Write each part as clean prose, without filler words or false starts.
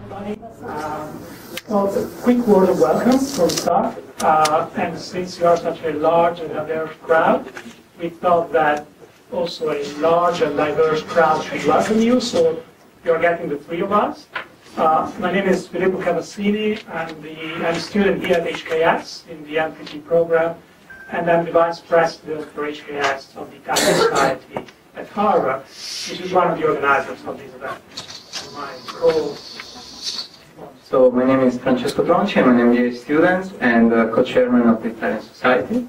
everybody. So a quick word of welcome for start. And since you are such a large and diverse crowd, we thought that also a large and diverse crowd should welcome you. So you're getting the three of us. My name is Filippo Cavassini. I'm a student here at HKS in the MPT program, and I'm the vice president for HKS of the Italian Society at Harvard, which is one of the organizers of this event. So my name is Francesco Tronci. I'm an MBA student and co-chairman of the Italian Society.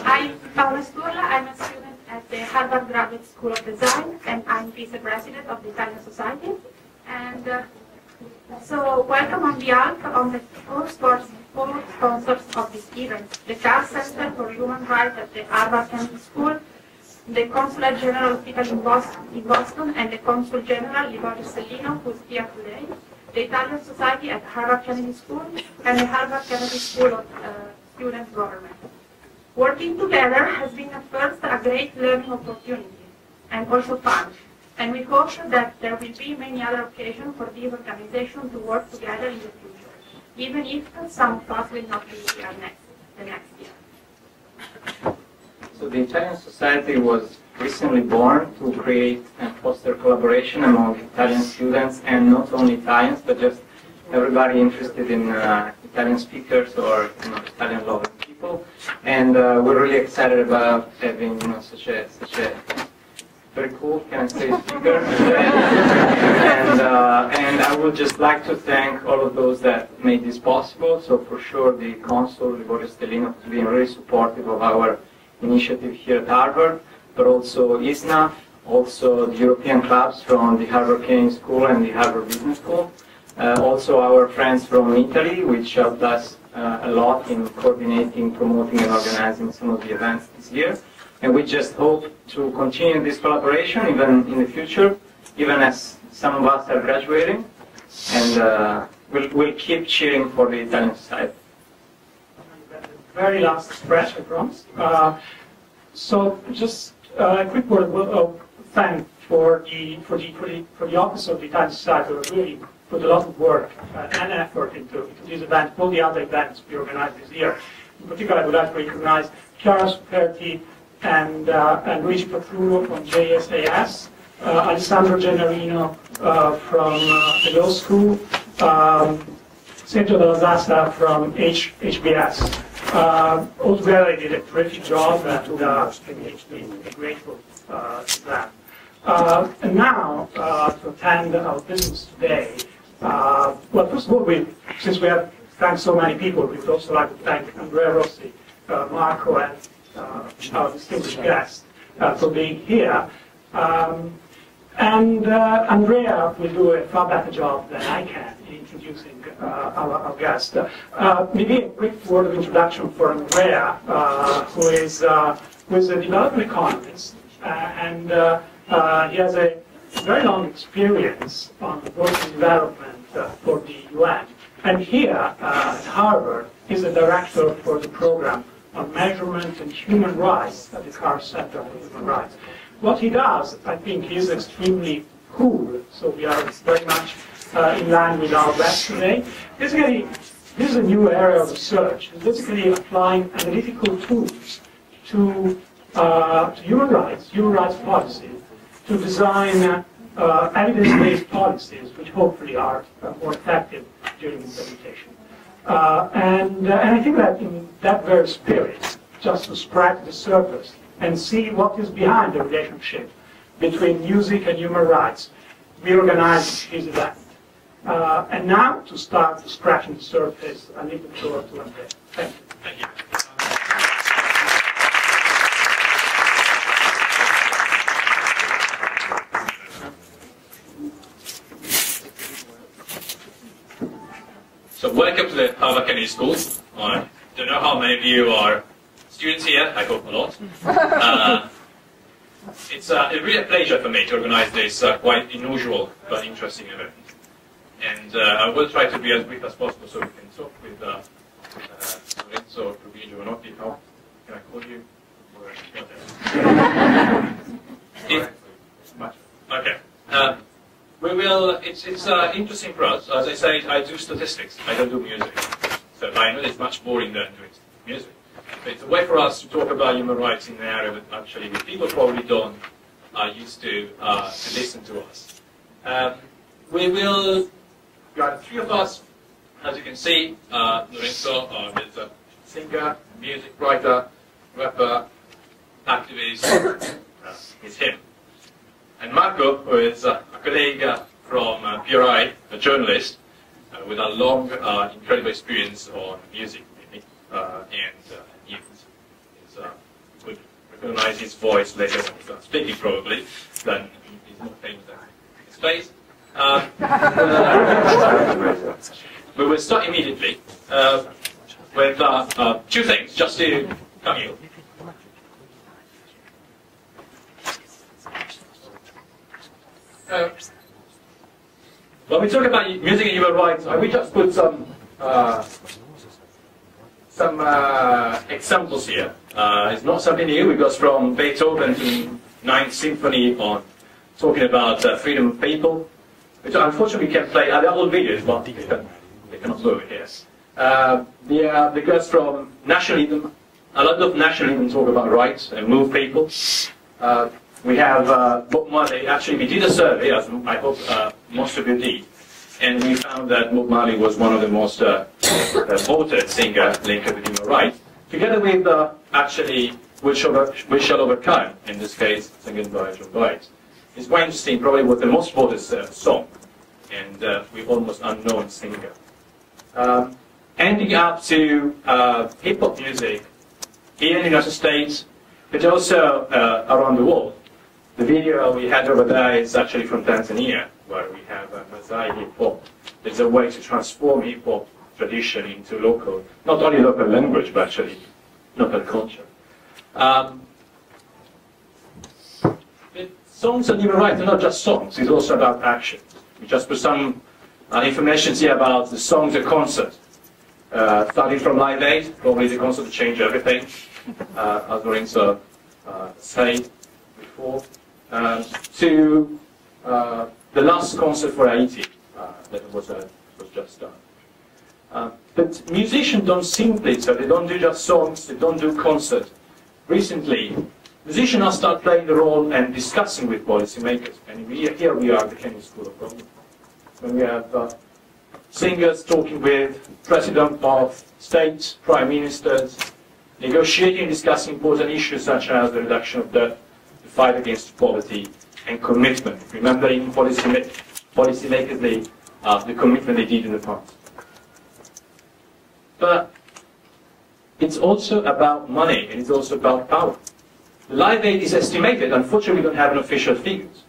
I'm Paola Sturla. I'm a student at the Harvard Graduate School of Design, and I'm vice-president of the Italian Society. And so welcome on behalf of the four sponsors of this event: the Carr Center for Human Rights at the Harvard Kennedy School, the Consulate General of Italy in Boston, and the Consul General Liborio Stellino, who's here today, the Italian Society at Harvard Kennedy School, and the Harvard Kennedy School of Student Government. Working together has been at first a great learning opportunity, and also fun. And we hope that there will be many other occasions for these organizations to work together in the future, even if some of us will not be here the next year. So the Italian Society was recently born to create and foster collaboration among Italian students, and not only Italians, but just everybody interested in Italian speakers or Italian loving people. And we're really excited about having such a very cool, can I say, speaker. And I would just like to thank all of those that made this possible. So for sure, the Consul, Liborio Stellino, has been really supportive of our initiative here at Harvard, but also ISNAF, also the European clubs from the Harvard Kennedy School and the Harvard Business School. Also our friends from Italy, which helped us a lot in coordinating, promoting, and organizing some of the events this year. And we just hope to continue this collaboration even in the future, even as some of us are graduating. And we'll keep cheering for the Italian Society. Very last stretch, I promise. So just a quick word of thanks for the office of the Italian Society, who really put a lot of work and effort into this event, all the other events we organized this year. In particular, I would like to recognize Chiara Superti and Luigi Patruno from JSAS, Alessandro Gennarino from the Law School, Sergio Della Zassa from HBS. Altogether, they did a terrific job, and we're grateful to them. And now, to attend our business today, well, first of all, since we have thanked so many people, we would also like to thank Andrea Rossi, Marco, and our distinguished guest for being here. And Andrea will do a far better job than I can in introducing our guest. Maybe a quick word of introduction for Andrea, who is a development economist, and he has a very long experience on working development for the UN. And here at Harvard, he's the director for the program on measurement and human rights at the Carr Center for Human Rights. What he does, I think, is extremely cool, so we are very much in line with our guest today. Basically, this is a new area of research. It's basically applying analytical tools to human rights policies, to design evidence-based policies, which hopefully are more effective during implementation. And I think that in that very spirit, just to scratch the surface and see what is behind the relationship between music and human rights, we organized this event. And now, to start scratching the surface, I leave the floor to Andrea. Thank you. Thank you. So welcome to the Harvard Kennedy School. I don't know how many of you are students here. I hope a lot. It's really a pleasure for me to organize this quite unusual but interesting event. And I will try to be as brief as possible so we can talk with Lorenzo Jovanotti. How can I call you? Okay. we will. It's interesting for us. As I said, I do statistics. I don't do music. So I know it's much boring than doing music. But it's a way for us to talk about human rights in an area that actually people probably don't used to listen to us. We will. We are 3 of us. As you can see, Lorenzo is a singer, music writer, rapper, activist. Is him. And Marco, who is a colleague from PRI, a journalist, with a long, incredible experience on music, and he would recognize his voice later when he starts speaking, probably, then he's more famous than his face. We will start immediately with 2 things, just to come here. When we talk about music and human rights, we just put some examples here. It's not something new. We got from Beethoven to 9th Symphony on talking about freedom of people, which unfortunately we can play. They're all videos, but they cannot move it here. They got from nationalism. A lot of nationalism talk about rights and move people. We have Bob Marley. Actually, we did a survey, as I hope most of you did, and we found that Bob Marley was one of the most voted singer linked with human rights, together with actually We Shall Overcome, in this case, singing by John White. It's quite interesting, probably was the most voted song, and we almost unknown singer. Ending up to hip-hop music here in the United States, but also around the world. The video we had over there is actually from Tanzania, where we have Masai hip-hop. It's a way to transform hip-hop tradition into local, not only local language, but actually local culture. Songs and human rights are not just songs, it's also about action. We just put some information here about the songs at concert. Starting from Live Aid, probably the concert changed everything, as Lorenzo said before, to the last concert for Haiti that was just done. But musicians don't simply, so they don't do just songs, they don't do concerts. Recently, musicians now start playing the role and discussing with policymakers. And here we are at the Kennedy School of Government. When we have singers talking with presidents of states, prime ministers, negotiating and discussing important issues such as the reduction of debt, the fight against poverty, and commitment. Remembering policymakers, the commitment they did in the past. But it's also about money, and it's also about power. The Live Aid is estimated, unfortunately we don't have an official figures,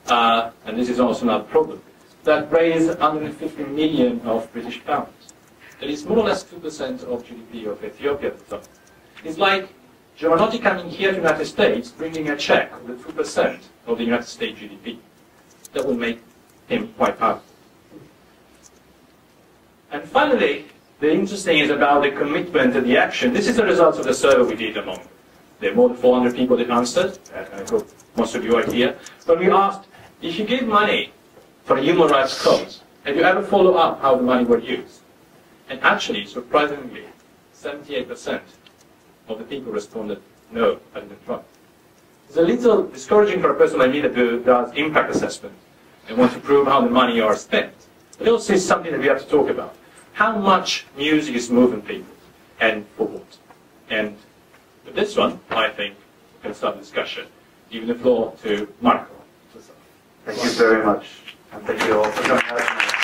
and this is also another problem, that raised 150 million of British pounds. That is more or less 2% of GDP of Ethiopia at the time. It's like Jovanotti coming here to the United States, bringing a check of the 2% of the United States GDP. That will make him quite powerful. And finally, the interesting is about the commitment and the action. This is the result of the survey we did among them. There are more than 400 people that answered, and I hope most of you are here. But we asked, if you give money for a human rights cause, have you ever followed up how the money was used? And actually, surprisingly, 78% of the people responded, no, I didn't try. It's a little discouraging for a person like me that does impact assessment and wants to prove how the money are spent. But also it's something that we have to talk about. How much music is moving people, and for what? And with this one, I think we can start the discussion. Giving the floor to Marco. Thank you very much, and thank you all for coming out.